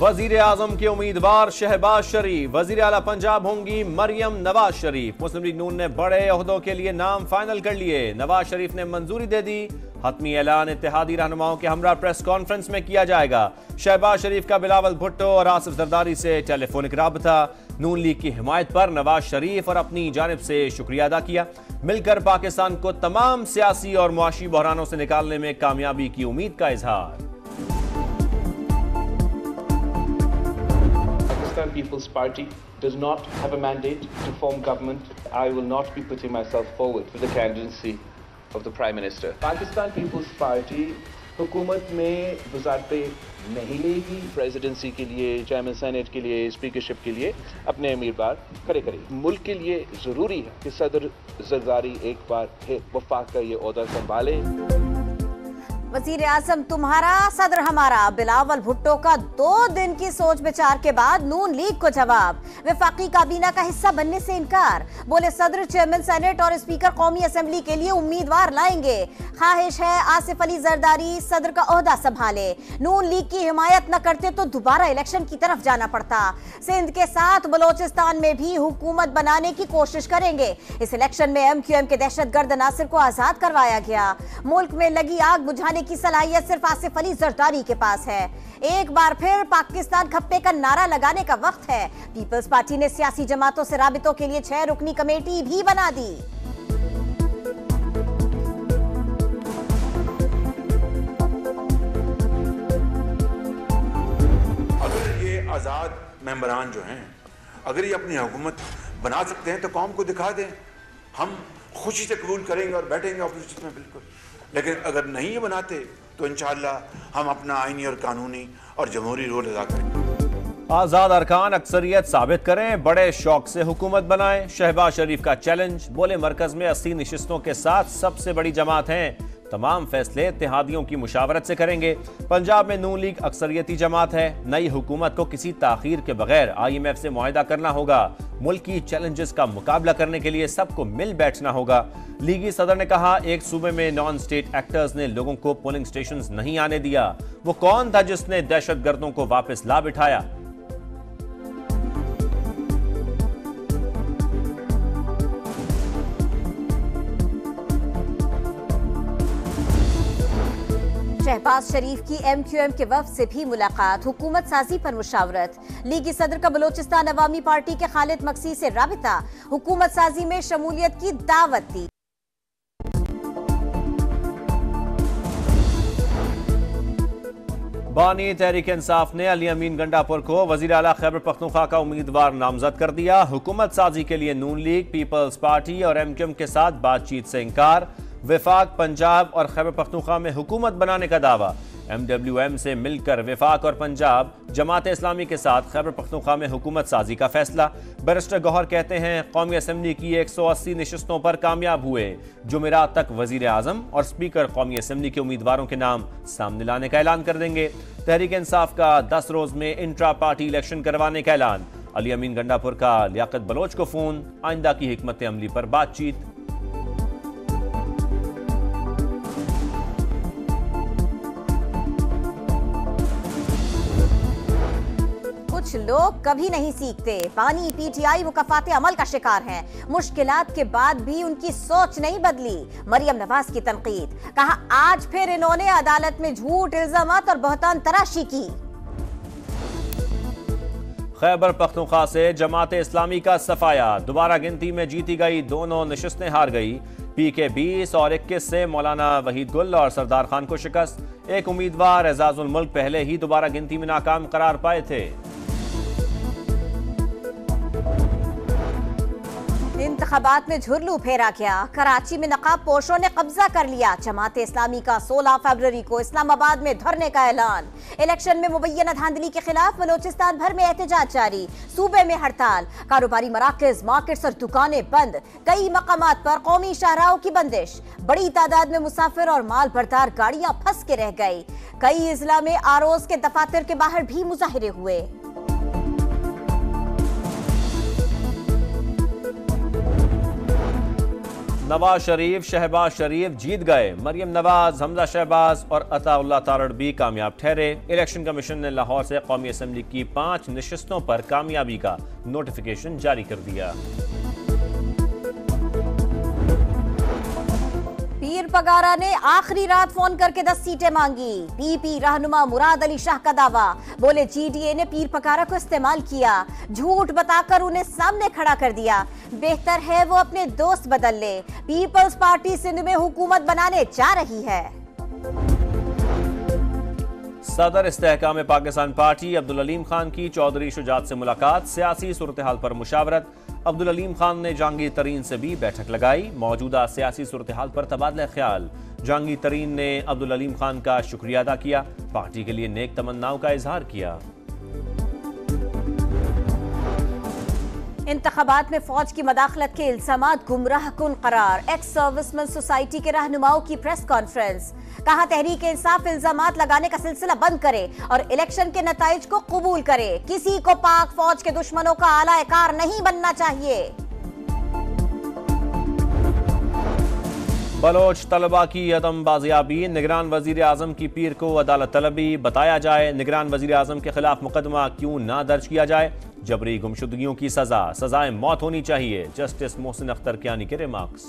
वजीर आजम के उम्मीदवार शहबाज शरीफ, वजीर आला पंजाब होंगी मरियम नवाज शरीफ। मुस्लिम लीग नून ने बड़े ओहदों के लिए नाम फाइनल कर लिए, नवाज शरीफ ने मंजूरी दे दी। हतमी ऐलान इत्तेहादी रहनुमाओं के हमरा प्रेस कॉन्फ्रेंस में किया जाएगा। शहबाज शरीफ का बिलावल भुट्टो और आसिफ जरदारी से टेलीफोनिक राबता। नून लीग की हिमायत पर नवाज शरीफ और अपनी जानिब से शुक्रिया अदा किया। मिलकर पाकिस्तान को तमाम सियासी और मुआशी बहरानों से निकालने में कामयाबी की उम्मीद का इजहार। Pakistan People's Party does not have a mandate to form government. I will not be putting myself forward for the candidacy of the Prime Minister. Pakistan People's Party हुकूमत में वज़ारते नहीं लेगी। प्रेसिडेंसी के लिए, चेयरमैन सेनेट के लिए, speakership के लिए अपने उम्मीदवार खड़े करेगी। मुल्क के लिए ज़रूरी है कि सदर जरदारी एक बार फिर वफाक का ये ओहदा संभाले। वजीर आजम तुम्हारा सदर हमारा, बिलावल भुट्टो का 2 दिन की सोच विचार के बाद नून लीग को जवाब। वफाकी काबीना का हिस्सा बनने से इनकार, बोले सदर, चेयरमैन सेनेट और स्पीकर कौमी असेंबली के लिए उम्मीदवार लाएंगे। ख्वाहिश है आसिफ अली जरदारी सदर का ओहदा संभाले। नून लीग की हिमायत न करते तो दोबारा इलेक्शन की तरफ जाना पड़ता। सिंध के साथ बलोचिस्तान में भी हुकूमत बनाने की कोशिश करेंगे। इस इलेक्शन में MQM के दहशतगर्द नासिर को आजाद करवाया गया। मुल्क में लगी आग बुझाने की सलाहियत सिर्फ आसिफ अली जरदारी के पास है। एक बार फिर पाकिस्तान खप्पे का नारा लगाने का वक्त है। पीपल्स पार्टी ने सियासी जमातों से राबितों के लिए 6 रुकनी कमेटी भी बना दी। अगर ये आजाद मेंबरान जो हैं, अगर ये अपनी हुकूमत बना सकते हैं तो कौम को दिखा दें। हम खुशी से कबूल करेंगे और बैठेंगे ऑपोजिशन में, बिल्कुल। लेकिन अगर नहीं ये बनाते तो इंशाअल्लाह हम अपना आईनी और कानूनी और जमहूरी रोल अदा करेंगे। आजाद अरकान अक्सरियत साबित करें, बड़े शौक से हुकूमत बनाएं। शहबाज शरीफ का चैलेंज, बोले मरकज में 80 नशिस्तों के साथ सबसे बड़ी जमात हैं, तमाम फैसले इत्तेहादियों की मुशावरत से करेंगे। पंजाब में नून लीग अक्सरियती जमात है, नई हुकूमत को किसी ताखीर के बगैर IMF से मुआहिदा करना होगा। मुल्क की चैलेंजेस का मुकाबला करने के लिए सबको मिल बैठना होगा। लीगी सदर ने कहा, एक सूबे में नॉन स्टेट एक्टर्स ने लोगों को पोलिंग स्टेशंस नहीं आने दिया। वो कौन था जिसने दहशतगर्दों को वापस ला बिठाया? शहबाज शरीफ की MQM के वफ्द से भी मुलाकात, हुकूमत साजी पर मुशावरत। लीगी सदर का बलोचिस्तान अवामी पार्टी के खालिद मकसी से राबिता, हुकूमत साजी में शमूलियत की दावत दी। बानी तहरीक इंसाफ ने अली अमीन गंडापुर को वजीर आला खैबर पख्तूनख्वा का उम्मीदवार नामजद कर दिया। हुकूमत साजी के लिए नून लीग, पीपल्स पार्टी और MQM के साथ बातचीत से इंकार। विफाक पंजाब और खैबर पख्तूनख्वा में हुकूमत बनाने का दावा। MWM से मिलकर विफाक और पंजाब जमात इस्लामी के साथ खैबर पख्तूनख्वा में हुकूमत साजी का फैसला। बैरिस्टर गौहर कहते हैं, कौमी असेंबली की 180 नशिस्तों पर कामयाब हुए। जुमेरात तक वजीर आजम और स्पीकर कौमी असेंबली के उम्मीदवारों के नाम सामने लाने का ऐलान कर देंगे। तहरीक इंसाफ का 10 रोज में इंट्रा पार्टी इलेक्शन करवाने का ऐलान। अली अमीन गंडापुर का लियाकत बलोच को फोन, आइंदा की हिकमत अमली पर बातचीत। कुछ लोग कभी नहीं सीखते। पानी PTI मुकफ़ाते अमल का शिकार हैं। मुश्किलात के बाद भी उनकी सोच नहीं बदली। मरियम नवाज की तनकीद, कहा आज फिर इन्होंने अदालत में झूठ, इल्जामात और बहतान तराशी की। खैबर पख्तूनख्वा से जमात इस्लामी का सफाया, दोबारा गिनती में जीती गई दोनों नशिस्तें हार गई। PK 20 और 21 से मौलाना वहीद गुल और सरदार खान को शिकस्त। एक उम्मीदवार एजाजुल मुल्क पहले ही दोबारा गिनती में नाकाम करार पाए थे। इंतखाबात में झुरलू फेरा गया, कराची में नकाब पोशों ने कब्जा कर लिया। जमात इस्लामी का 16 फरवरी को इस्लामाबाद में धरने का ऐलान। इलेक्शन में मुबैना धांधली के खिलाफ बलोचिस्तान भर में एहतजाज जारी, सूबे में हड़ताल। कारोबारी मराकज, मार्केट्स और दुकानें बंद। कई मकामात पर कौमी शाहराहों की बंदिश। बड़ी तादाद में मुसाफिर और माल बरदार गाड़ियां फंस के रह गई। कई इजला में आरोज के दफातर के बाहर भी मुजाहिरे हुए। नवाज शरीफ, शहबाज शरीफ जीत गए। मरियम नवाज, हमजा शहबाज और अताउल्लाह तारड़ भी कामयाब ठहरे। इलेक्शन कमीशन ने लाहौर से कौमी असेंबली की 5 नशिस्तों पर कामयाबी का नोटिफिकेशन जारी कर दिया। पीर पगारा ने आखिरी रात फोन करके 10 सीटें मांगी। पीपी रहनुमा मुराद अली शाह का दावा, बोले जीडीए ने पीर पगारा को इस्तेमाल किया, झूठ बताकर उन्हें सामने खड़ा कर दिया। बेहतर है वो अपने दोस्त बदल ले। पीपल्स पार्टी सिंध में हुकूमत बनाने जा रही है। सदर इस्तेहकाम पाकिस्तान पार्टी अब्दुल अलीम खान की चौधरी शुजात से मुलाकात, सियासी सूरत हाल पर मुशावरत। अब्दुल अलीम खान ने जहांगीर तरीन से भी बैठक लगाई, मौजूदा सियासी सूरत हाल पर तबादला ख्याल। जहांगीर तरीन ने अब्दुल अलीम खान का शुक्रिया अदा किया, पार्टी के लिए नेक तमन्नाओं का इजहार किया। इंतखाबात में फौज की मदाखलत के इल्जामात गुमराह कुन करार। एक्स सर्विसमैन सोसाइटी के रहनुमाओं की प्रेस कॉन्फ्रेंस, कहा तहरीक इंसाफ इल्जामात लगाने का सिलसिला बंद करे और इलेक्शन के नताइज को कबूल करे। किसी को पाक फौज के दुश्मनों का आला-ए-कार नहीं बनना चाहिए। बलोच तलबा की अदम बाजियाबी, निगरान वजीर आजम की पीर को अदालत तलबी, बताया जाए निगरान वजीर आजम के खिलाफ मुकदमा क्यों ना दर्ज किया जाए। जबरी गुमशुदगियों की सजाएं मौत होनी चाहिए। जस्टिस मोहसिन अख्तर कियानी के रिमार्क्स।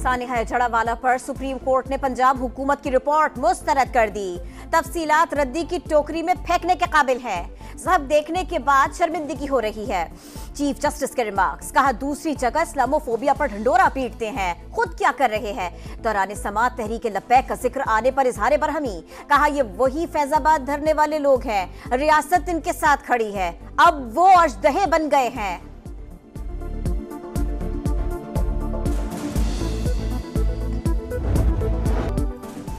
सानिया जड़ावाला पर सुप्रीम कोर्ट ने पंजाब हुकूमत की रिपोर्ट मुस्तरद कर दी। तफसीलात रद्दी की टोकरी में फेंकने के काबिल है। सब देखने के बाद शर्मिंदगी हो रही है। चीफ जस्टिस के रिमार्क्स, कहा दूसरी जगह इस्लामोफोबिया पर ढंडोरा पीटते हैं, खुद क्या कर रहे हैं। दौरान समात तहरीक लब्बैक का जिक्र आने पर इजहार बरहमी, कहा ये वही फैजाबाद धरने वाले लोग हैं, रियासत इनके साथ खड़ी है, अब वो अजदहे बन गए हैं।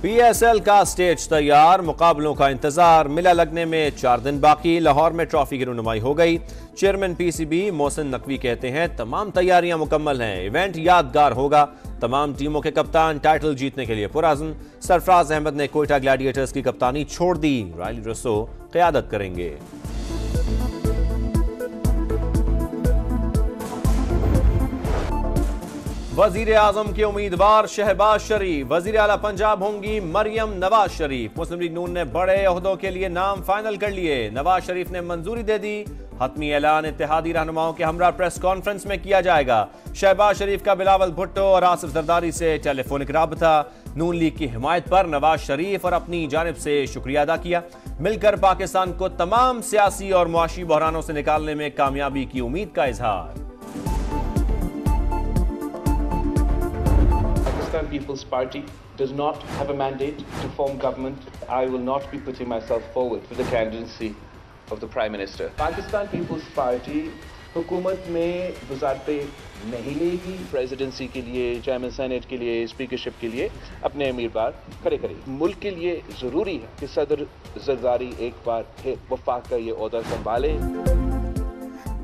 PSL का स्टेज तैयार, मुकाबलों का इंतजार। मिला लगने में 4 दिन बाकी। लाहौर में ट्रॉफी की रुनुमाई हो गई। चेयरमैन PCB मोहसिन नकवी कहते हैं तमाम तैयारियां मुकम्मल हैं, इवेंट यादगार होगा। तमाम टीमों के कप्तान टाइटल जीतने के लिए पुरअज़्म। सरफराज अहमद ने कोयटा ग्लैडिएटर्स की कप्तानी छोड़ दी, राइली रसो क़यादत करेंगे। वजीर आजम के उम्मीदवार शहबाज शरीफ, वजीर आला पंजाब होंगी मरियम नवाज शरीफ। मुस्लिम लीग नून ने बड़े ओहदों के लिए नाम फाइनल कर लिए, नवाज शरीफ ने मंजूरी दे दी। हतमी ऐलान इत्तेहादी रहनुमाओं के हमरा प्रेस कॉन्फ्रेंस में किया जाएगा। शहबाज शरीफ का बिलावल भुट्टो और आसिफ जरदारी से टेलीफोनिक राबता। नून लीग की हिमायत पर नवाज शरीफ और अपनी जानिब से शुक्रिया अदा किया। मिलकर पाकिस्तान को तमाम सियासी और मुआशी बहरानों से निकालने में कामयाबी की उम्मीद का इजहार। Pakistan People's Party does not have a mandate to form government. I will not be putting myself forward for the candidacy of the Prime Minister. Pakistan People's Party हुकूमत में वज़ारतें नहीं लेगी। प्रेसिडेंसी के लिए, चेयरमैन सेनेट के लिए, speakership के लिए अपने उम्मीदवार खड़े करेगी। मुल्क के लिए ज़रूरी है कि सदर जरदारी एक बार फिर वफाक का ये ओहदा संभाले।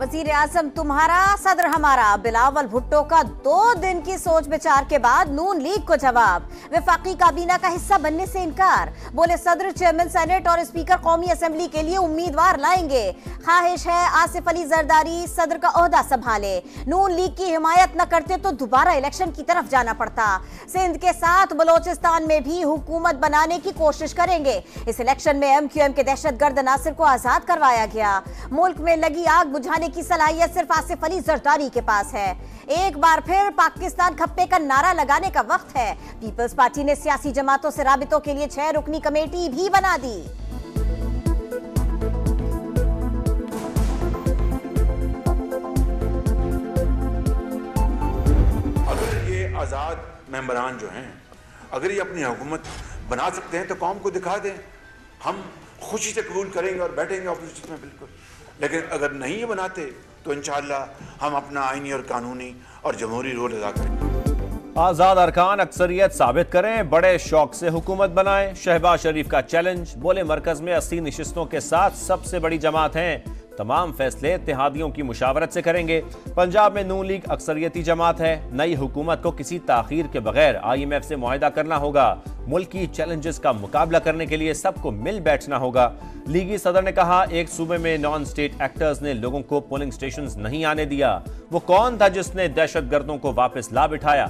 वजीर आजम तुम्हारा, सदर हमारा। बिलावल भुट्टो का 2 दिन की सोच विचार के बाद नून लीग को जवाब। वफाकी काबीना का हिस्सा बनने से इनकार, बोले सदर, चेयरमैन सेनेट और स्पीकर कौमी असेंबली के लिए उम्मीदवार लाएंगे। ख्वाहिश है आसिफ अली जरदारी सदर का ओहदा संभाले। नून लीग की हिमायत न करते तो दोबारा इलेक्शन की तरफ जाना पड़ता। सिंध के साथ बलोचिस्तान में भी हुकूमत बनाने की कोशिश करेंगे। इस इलेक्शन में MQM के दहशतगर्द नासिर को आजाद करवाया गया। मुल्क में लगी आग बुझाने की सलाहियत सिर्फ आसिफ अली जरदारी के पास है। एक बार फिर पाकिस्तान खप्पे का नारा लगाने का वक्त है। पीपल्स पार्टी ने सियासी जमातों से राबितों के लिए 6 रुकनी कमेटी भी बना दी। अगर ये आज़ाद मेंबरान जो हैं, अगर ये अपनी हुकूमत बना सकते हैं तो कौम को दिखा दें, हम खुशी से कबूल करेंगे और बैठेंगे ऑपोजिशन में बिल्कुल। लेकिन अगर नहीं ये बनाते तो इंशाअल्लाह हम अपना आईनी और कानूनी और जमहूरी रोल अदा करेंगे। आजाद अरकान अक्सरियत साबित करें, बड़े शौक से हुकूमत बनाएं। शहबाज शरीफ का चैलेंज, बोले मरकज में 80 नशिस्तों के साथ सबसे बड़ी जमात हैं, तमाम फैसले इत्तेहादियों की मुशावरत से करेंगे। पंजाब में नून लीग अक्सरियती जमात है, नई हुकूमत को किसी ताखीर के बगैर IMF से मुआहिदा करना होगा। मुल्की चैलेंजेस का मुकाबला करने के लिए सबको मिल बैठना होगा। लीगी सदर ने कहा, एक सूबे में नॉन स्टेट एक्टर्स ने लोगों को पोलिंग स्टेशंस नहीं आने दिया। वो कौन था जिसने दहशतगर्दों को वापस ला बिठाया?